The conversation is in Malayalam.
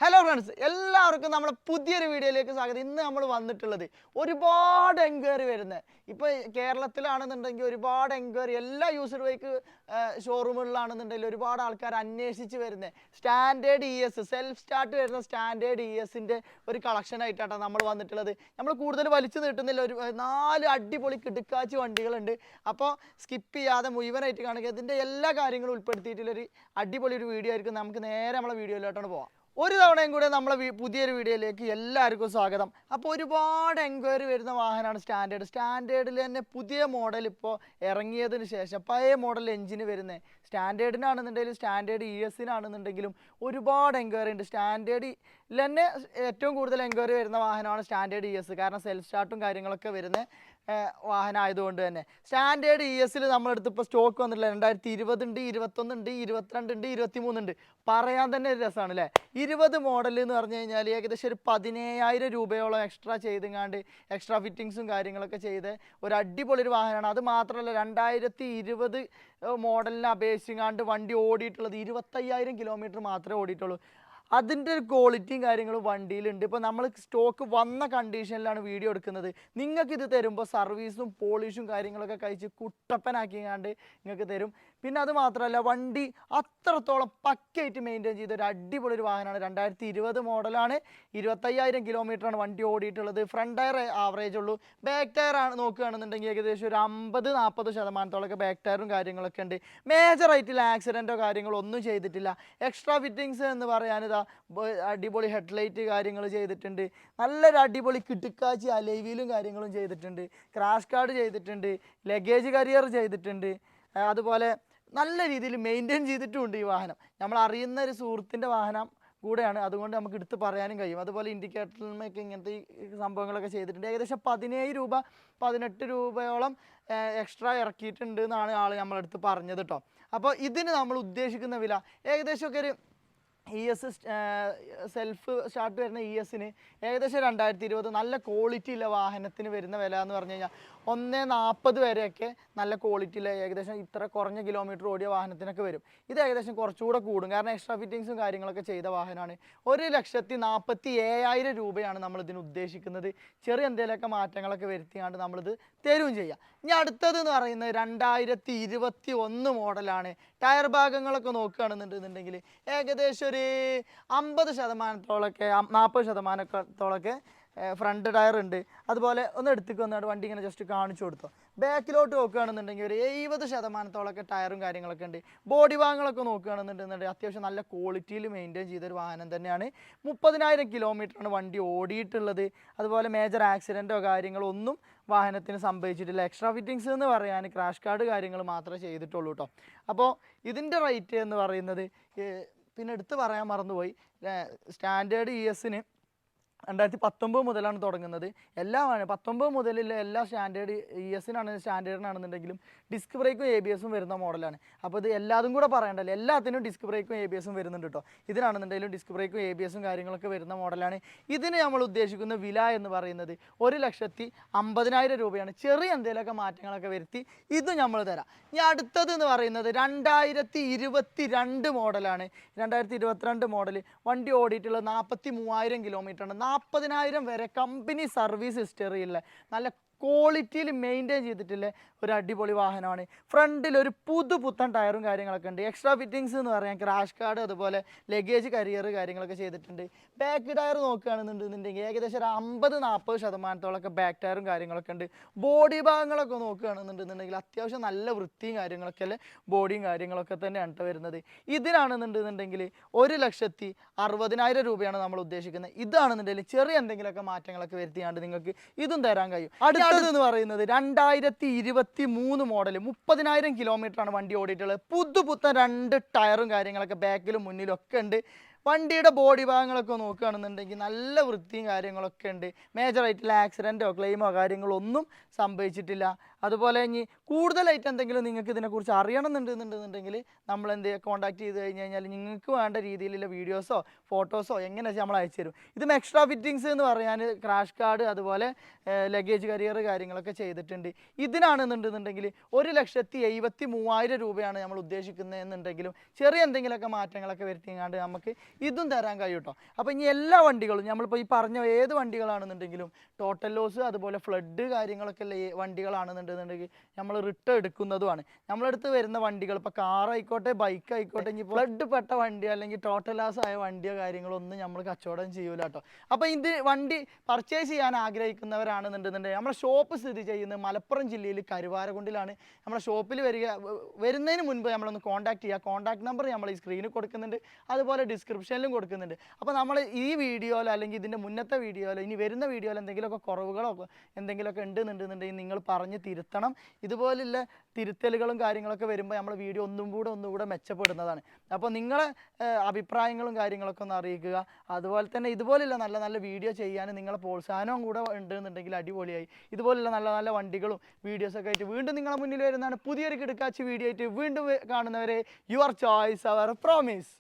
ഹലോ ഫ്രണ്ട്സ്, എല്ലാവർക്കും നമ്മുടെ പുതിയൊരു വീഡിയോയിലേക്ക് സ്വാഗതം. ഇന്ന് നമ്മൾ വന്നിട്ടുള്ളത് ഒരുപാട് എൻക്വയറി വരുന്നത്. ഇപ്പോൾ കേരളത്തിലാണെന്നുണ്ടെങ്കിൽ ഒരുപാട് എൻക്വയറി എല്ലാ യൂസർ ബൈക്ക് ഷോറൂമുകളിലാണെന്നുണ്ടെങ്കിൽ ഒരുപാട് ആൾക്കാർ അന്വേഷിച്ച് വരുന്നത് സ്റ്റാൻഡേർഡ് സെൽഫ് സ്റ്റാർട്ട് വരുന്ന സ്റ്റാൻഡേർഡ് ഒരു കളക്ഷൻ ആയിട്ടാണ് നമ്മൾ വന്നിട്ടുള്ളത്. നമ്മൾ കൂടുതൽ വലിച്ചു നീട്ടുന്നില്ല, ഒരു 4 അടിപൊളി കിടുക്കാച്ചി വണ്ടികളുണ്ട്. അപ്പോൾ സ്കിപ്പ് ചെയ്യാതെ മുഴുവനായിട്ട് കാണുക. ഇതിൻ്റെ എല്ലാ കാര്യങ്ങളും ഉൾപ്പെടുത്തിയിട്ടുള്ളൊരു അടിപൊളി ഒരു വീഡിയോ ആയിരിക്കും. നമുക്ക് നേരെ നമ്മളെ വീഡിയോയിലോട്ടാണ് പോവാം. ഒരു തവണയും കൂടെ നമ്മളെ പുതിയൊരു വീഡിയോയിലേക്ക് എല്ലാവർക്കും സ്വാഗതം. അപ്പോൾ ഒരുപാട് എൻക്വയറി വരുന്ന വാഹനമാണ് സ്റ്റാൻഡേർഡിൽ തന്നെ പുതിയ മോഡൽ ഇപ്പോൾ ഇറങ്ങിയതിന് ശേഷം പഴയ മോഡൽ എഞ്ചിന് വരുന്നത് സ്റ്റാൻഡേർഡിനാണെന്നുണ്ടെങ്കിലും സ്റ്റാൻഡേർഡ് ESനാണെന്നുണ്ടെങ്കിലും ഒരുപാട് എൻക്വയറി ഉണ്ട്. സ്റ്റാൻഡേർഡിൽ തന്നെ ഏറ്റവും കൂടുതൽ എൻക്വയറി വരുന്ന വാഹനമാണ് സ്റ്റാൻഡേർഡ് ES. കാരണം സെൽഫ് സ്റ്റാർട്ടും കാര്യങ്ങളൊക്കെ വരുന്ന വാഹനം ആയതുകൊണ്ട് തന്നെ സ്റ്റാൻഡേർഡ് ESൽ നമ്മളെടുത്ത് ഇപ്പോൾ സ്റ്റോക്ക് വന്നിട്ടില്ല. 2020 ഉണ്ട്, 21 ഉണ്ട്, 22 ഉണ്ട്, 23 ഉണ്ട്. പറയാൻ തന്നെ ഒരു രസമാണ് അല്ലേ. 20 മോഡൽ എന്ന് പറഞ്ഞു കഴിഞ്ഞാൽ ഏകദേശം ഒരു 17,000 രൂപയോളം എക്സ്ട്രാ ചെയ്തെങ്ങാണ്ട് എക്സ്ട്രാ ഫിറ്റിങ്സും കാര്യങ്ങളൊക്കെ ചെയ്ത് ഒരു അടിപൊളി ഒരു വാഹനമാണ്. അത് മാത്രമല്ല 2020 മോഡലിനെ അപേക്ഷിച്ചാണ്ട് വണ്ടി ഓടിയിട്ടുള്ളത് 25,000 കിലോമീറ്റർ മാത്രമേ ഓടിയിട്ടുള്ളൂ. അതിൻ്റെ ഒരു ക്വാളിറ്റിയും കാര്യങ്ങളും വണ്ടിയിലുണ്ട്. ഇപ്പോൾ നമ്മൾ സ്റ്റോക്ക് വന്ന കണ്ടീഷനിലാണ് വീഡിയോ എടുക്കുന്നത്. നിങ്ങൾക്കിത് തരുമ്പോൾ സർവീസും പോളിഷും കാര്യങ്ങളൊക്കെ കഴിച്ച് കുട്ടപ്പനാക്കിയാണ്ട് നിങ്ങൾക്ക് തരും. പിന്നെ അത് മാത്രമല്ല വണ്ടി അത്രത്തോളം പക്കയായിട്ട് മെയിൻറ്റെയിൻ ചെയ്ത ഒരു അടിപൊളി ഒരു വാഹനമാണ്. 2020 മോഡലാണ്, 25,000 കിലോമീറ്ററാണ് വണ്ടി ഓടിയിട്ടുള്ളത്. ഫ്രണ്ട് ടയർ ആവറേജ് ഉള്ളൂ. ബാക്ക് ടയർ ആണ് നോക്കുകയാണെന്നുണ്ടെങ്കിൽ ഏകദേശം ഒരു 50-40% ബാക്ക് ടയറും കാര്യങ്ങളൊക്കെ ഉണ്ട്. മേജറായിട്ടുള്ള ആക്സിഡൻറ്റോ കാര്യങ്ങളോ ഒന്നും ചെയ്തിട്ടില്ല. എക്സ്ട്രാ ഫിറ്റിങ്സ് എന്ന് പറയാനിതാ അടിപൊളി ഹെഡ്ലൈറ്റ് കാര്യങ്ങൾ ചെയ്തിട്ടുണ്ട്. നല്ലൊരു അടിപൊളി കിടുക്കാച്ചി അലൈവിലും കാര്യങ്ങളും ചെയ്തിട്ടുണ്ട്. ക്രാഷ് കാർഡ് ചെയ്തിട്ടുണ്ട്. ലഗേജ് കരിയർ ചെയ്തിട്ടുണ്ട്. അതുപോലെ നല്ല രീതിയിൽ മെയിൻറ്റെയിൻ ചെയ്തിട്ടുമുണ്ട് ഈ വാഹനം. നമ്മൾ അറിയുന്ന ഒരു സുഹൃത്തിൻ്റെ വാഹനം കൂടെയാണ്, അതുകൊണ്ട് നമുക്ക് എടുത്ത് പറയാനും കഴിയും. അതുപോലെ ഇൻഡിക്കേറ്ററിലേക്ക് ഇങ്ങനത്തെ ഈ സംഭവങ്ങളൊക്കെ ചെയ്തിട്ടുണ്ട്. ഏകദേശം 17 രൂപ 18 രൂപയോളം എക്സ്ട്രാ ഇറക്കിയിട്ടുണ്ട് എന്നാണ് ആൾ നമ്മളെടുത്ത് പറഞ്ഞത് കേട്ടോ. അപ്പോൾ ഇതിന് നമ്മൾ ഉദ്ദേശിക്കുന്ന വില ഏകദേശമൊക്കെ ഒരു സെൽഫ് സ്റ്റാർട്ട് വരുന്ന ESന് ഏകദേശം 2020 നല്ല ക്വാളിറ്റി ഉള്ള വാഹനത്തിന് വരുന്ന വില എന്ന് പറഞ്ഞു കഴിഞ്ഞാൽ 1,40 വരെയൊക്കെ നല്ല ക്വാളിറ്റി ഉള്ള ഏകദേശം ഇത്ര കുറഞ്ഞ കിലോമീറ്റർ ഓടിയ വാഹനത്തിനൊക്കെ വരും. ഇത് ഏകദേശം കുറച്ചുകൂടെ കൂടും, കാരണം എക്സ്ട്രാ ഫിറ്റിങ്സും കാര്യങ്ങളൊക്കെ ചെയ്ത വാഹനമാണ്. 1,47,000 രൂപയാണ് നമ്മളിതിന് ഉദ്ദേശിക്കുന്നത്. ചെറിയ എന്തെങ്കിലുമൊക്കെ മാറ്റങ്ങളൊക്കെ വരുത്തിയാണ്ട് നമ്മളിത് തരുകയും ചെയ്യാം. ഇനി അടുത്തതെന്ന് പറയുന്നത് 2021 മോഡലാണ്. ടയർ ഭാഗങ്ങളൊക്കെ നോക്കുകയാണെന്നുണ്ടെന്നുണ്ടെങ്കിൽ ഏകദേശം ഒരു 50%-40% 40%-ത്തോളൊക്കെ ഫ്രണ്ട് ടയർ ഉണ്ട്. അതുപോലെ ഒന്ന് എടുത്തേക്ക് വന്നിട്ട് വണ്ടി ഇങ്ങനെ ജസ്റ്റ് കാണിച്ചു കൊടുത്തോ. ബാക്കിലോട്ട് നോക്കുകയാണെന്നുണ്ടെങ്കിൽ ഒരു 70%-ത്തോളൊക്കെ ടയറും കാര്യങ്ങളൊക്കെ ഉണ്ട്. ബോഡി ഭാഗങ്ങളൊക്കെ നോക്കുകയാണെന്നുണ്ടെന്നുണ്ടെങ്കിൽ അത്യാവശ്യം നല്ല ക്വാളിറ്റിയിൽ മെയിൻറ്റെയിൻ ചെയ്തൊരു വാഹനം തന്നെയാണ്. 30,000 കിലോമീറ്ററാണ് വണ്ടി ഓടിയിട്ടുള്ളത്. അതുപോലെ മേജർ ആക്സിഡൻറ്റോ കാര്യങ്ങളോ ഒന്നും വാഹനത്തിന് സംഭവിച്ചിട്ടില്ല. എക്സ്ട്രാ ഫിറ്റിങ്സ് എന്ന് പറയാൻ ക്രാഷ് കാർഡ് കാര്യങ്ങൾ മാത്രമേ ചെയ്തിട്ടുള്ളൂ കേട്ടോ. അപ്പോൾ ഇതിൻ്റെ റേറ്റ് എന്ന് പറയുന്നത് പിന്നെ എടുത്ത് പറയാൻ മറന്നുപോയി, സ്റ്റാൻഡേർഡ് ESന് 2019 മുതലാണ് തുടങ്ങുന്നത്. എല്ലാം 19 മുതലുള്ള എല്ലാ സ്റ്റാൻഡേർഡിനാണെന്നുണ്ടെങ്കിലും ഡിസ്ക് ബ്രേക്കും ABSും വരുന്ന മോഡലാണ്. അപ്പോൾ ഇത് എല്ലാതും കൂടെ പറയണ്ടല്ലോ, എല്ലാത്തിനും ഡിസ്ക് ബ്രേക്കും ABSും വരുന്നുണ്ട് കേട്ടോ. ഇതിനാണെന്നുണ്ടെങ്കിലും ഡിസ്ക് ബ്രേക്കും ABSും കാര്യങ്ങളൊക്കെ വരുന്ന മോഡലാണ്. ഇതിന് നമ്മൾ ഉദ്ദേശിക്കുന്ന വില എന്ന് പറയുന്നത് 1,50,000 രൂപയാണ്. ചെറിയ എന്തെങ്കിലുമൊക്കെ മാറ്റങ്ങളൊക്കെ വരുത്തി ഇത് നമ്മൾ തരാം. ഇനി അടുത്തത് എന്ന് പറയുന്നത് 2022 മോഡലാണ്. 2022 മോഡൽ വണ്ടി ഓടിയിട്ടുള്ളത് 43,000 കിലോമീറ്ററാണ്. 40,000 വരെ കമ്പനി സർവീസ് ഹിസ്റ്ററിയുള്ള നല്ല ക്വാളിറ്റിയിൽ മെയിൻറ്റെയിൻ ചെയ്തിട്ടുള്ള ഒരു അടിപൊളി വാഹനമാണ്. ഫ്രണ്ടിൽ ഒരു പുതുപുത്തൻ ടയറും കാര്യങ്ങളൊക്കെ ഉണ്ട്. എക്സ്ട്രാ ഫിറ്റിങ്സ് എന്ന് പറയാൻ ക്രാഷ് കാർഡ് അതുപോലെ ലഗേജ് കരിയർ കാര്യങ്ങളൊക്കെ ചെയ്തിട്ടുണ്ട്. ബാക്ക് ടയർ നോക്കുകയാണെന്നുണ്ടെന്നുണ്ടെങ്കിൽ ഏകദേശം ഒരു 50-40%-ത്തോളൊക്കെ ബാക്ക് ടയറും കാര്യങ്ങളൊക്കെ ഉണ്ട്. ബോഡി ഭാഗങ്ങളൊക്കെ നോക്കുകയാണെന്നുണ്ടെന്നുണ്ടെങ്കിൽ അത്യാവശ്യം നല്ല വൃത്തിയും കാര്യങ്ങളൊക്കെ അല്ലേ ബോഡിയും കാര്യങ്ങളൊക്കെ തന്നെയാണ് കേട്ടോ വരുന്നത്. ഇതിനാണെന്നുണ്ടെന്നുണ്ടെങ്കിൽ 1,60,000 രൂപയാണ് നമ്മൾ ഉദ്ദേശിക്കുന്നത്. ഇതാണെന്നുണ്ടെങ്കിൽ ചെറിയ എന്തെങ്കിലുമൊക്കെ മാറ്റങ്ങളൊക്കെ വരുത്തിയാണ്ട് നിങ്ങൾക്ക് ഇതും തരാൻ കഴിയും. അടുത്തതെന്ന് പറയുന്നത് 2023 മോഡൽ 30,000 കിലോമീറ്ററാണ് വണ്ടി ഓടിയിട്ടുള്ളത്. പുതുപുത്തൻ 2 ടയറും കാര്യങ്ങളൊക്കെ ബാക്കിലും മുന്നിലും ഒക്കെ ഉണ്ട്. വണ്ടിയുടെ ബോഡി ഭാഗങ്ങളൊക്കെ നോക്കുകയാണെന്നുണ്ടെങ്കിൽ നല്ല വൃത്തിയും കാര്യങ്ങളൊക്കെ ഉണ്ട്. മേജറായിട്ടുള്ള ആക്സിഡൻറ്റോ ക്ലെയിമോ കാര്യങ്ങളോ ഒന്നും സംഭവിച്ചിട്ടില്ല. അതുപോലെ ഇനി കൂടുതലായിട്ട് എന്തെങ്കിലും നിങ്ങൾക്ക് ഇതിനെക്കുറിച്ച് അറിയണമെന്നുണ്ടെന്നുണ്ടെങ്കിൽ നമ്മൾ കോൺടാക്ട് ചെയ്ത് കഴിഞ്ഞ് കഴിഞ്ഞാൽ നിങ്ങൾക്ക് വേണ്ട രീതിയിലുള്ള വീഡിയോസോ ഫോട്ടോസോ എങ്ങനെ വെച്ചാൽ നമ്മൾ അയച്ചു തരും. ഇതും എക്സ്ട്രാ ഫിറ്റിങ്സ് എന്ന് പറയാൻ ക്രാഷ് കാർഡ് അതുപോലെ ലഗേജ് കരിയർ കാര്യങ്ങളൊക്കെ ചെയ്തിട്ടുണ്ട്. ഇതിനാണെന്നുണ്ടെന്നുണ്ടെങ്കിൽ 1,73,000 രൂപയാണ് നമ്മൾ ഉദ്ദേശിക്കുന്നത് എന്നുണ്ടെങ്കിലും ചെറിയ എന്തെങ്കിലുമൊക്കെ മാറ്റങ്ങളൊക്കെ വരുത്തിങ്ങാണ്ട് നമുക്ക് ഇതും തരാൻ കഴിയും കേട്ടോ. അപ്പോൾ ഇനി എല്ലാ വണ്ടികളും നമ്മളിപ്പോൾ ഈ പറഞ്ഞ ഏത് വണ്ടികളാണെന്നുണ്ടെങ്കിലും ടോട്ടൽ ലോസ് അതുപോലെ ഫ്ലഡ് കാര്യങ്ങളൊക്കെ ഉള്ള വണ്ടികളാണെന്നുണ്ടെന്നുണ്ടെങ്കിൽ നമ്മൾ റിട്ടേൺ എടുക്കുന്നതുമാണ്. നമ്മളടുത്ത് വരുന്ന വണ്ടികൾ ഇപ്പോൾ കാർ ആയിക്കോട്ടെ ബൈക്ക് ആയിക്കോട്ടെ ഇനി ഫ്ലഡ് പെട്ട വണ്ടിയോ അല്ലെങ്കിൽ ടോട്ടൽ ലോസ് ആയ വണ്ടിയോ കാര്യങ്ങളോ ഒന്നും നമ്മൾ കച്ചവടം ചെയ്യൂല കേട്ടോ. അപ്പോൾ ഇത് വണ്ടി പർച്ചേസ് ചെയ്യാൻ ആഗ്രഹിക്കുന്നവരാണെന്നുണ്ടെന്നുണ്ടെങ്കിൽ നമ്മുടെ ഷോപ്പ് സ്ഥിതി ചെയ്യുന്നത് മലപ്പുറം ജില്ലയിൽ കരുവാരക്കുണ്ടിലാണ്. നമ്മുടെ ഷോപ്പിൽ വരുന്നതിന് മുൻപ് നമ്മളൊന്ന് കോൺടാക്ട് ചെയ്യുക. കോൺടാക്ട് നമ്പർ നമ്മൾ ഈ സ്ക്രീനിൽ കൊടുക്കുന്നുണ്ട്, അതുപോലെ ഡിസ്ക്രിപ്ഷനിലും കൊടുക്കുന്നുണ്ട്. അപ്പോൾ നമ്മൾ ഈ വീഡിയോയിലോ അല്ലെങ്കിൽ ഇതിൻ്റെ മുന്നത്തെ വീഡിയോയിലോ ഇനി വരുന്ന വീഡിയോയിൽ എന്തെങ്കിലുമൊക്കെ കുറവുകളോ എന്തെങ്കിലുമൊക്കെ ഉണ്ടെന്നുണ്ടെന്നുണ്ടെങ്കിൽ നിങ്ങൾ പറഞ്ഞ് തിരുത്തണം. ഇതുപോലുള്ള തിരുത്തലുകളും കാര്യങ്ങളൊക്കെ വരുമ്പോൾ നമ്മൾ വീഡിയോ ഒന്നുകൂടെ മെച്ചപ്പെടുന്നതാണ്. അപ്പോൾ നിങ്ങളെ അഭിപ്രായങ്ങളും കാര്യങ്ങളൊക്കെ ഒന്ന് അറിയിക്കുക. അതുപോലെ തന്നെ ഇതുപോലുള്ള നല്ല നല്ല വീഡിയോ ചെയ്യാൻ നിങ്ങളെ പ്രോത്സാഹനവും കൂടെ ഉണ്ടെന്നുണ്ടെങ്കിൽ അടിപൊളിയായി. ഇതുപോലുള്ള നല്ല നല്ല വണ്ടികളും വീഡിയോസൊക്കെ ആയിട്ട് വീണ്ടും നിങ്ങളെ മുന്നിൽ വരുന്നതാണ് പുതിയൊരു കിടക്കാച്ചി വീഡിയോ ആയിട്ട് വീണ്ടും കാണുന്നവരെ യുവർ ചോയ്സ് അവർ പ്രോമിസ്.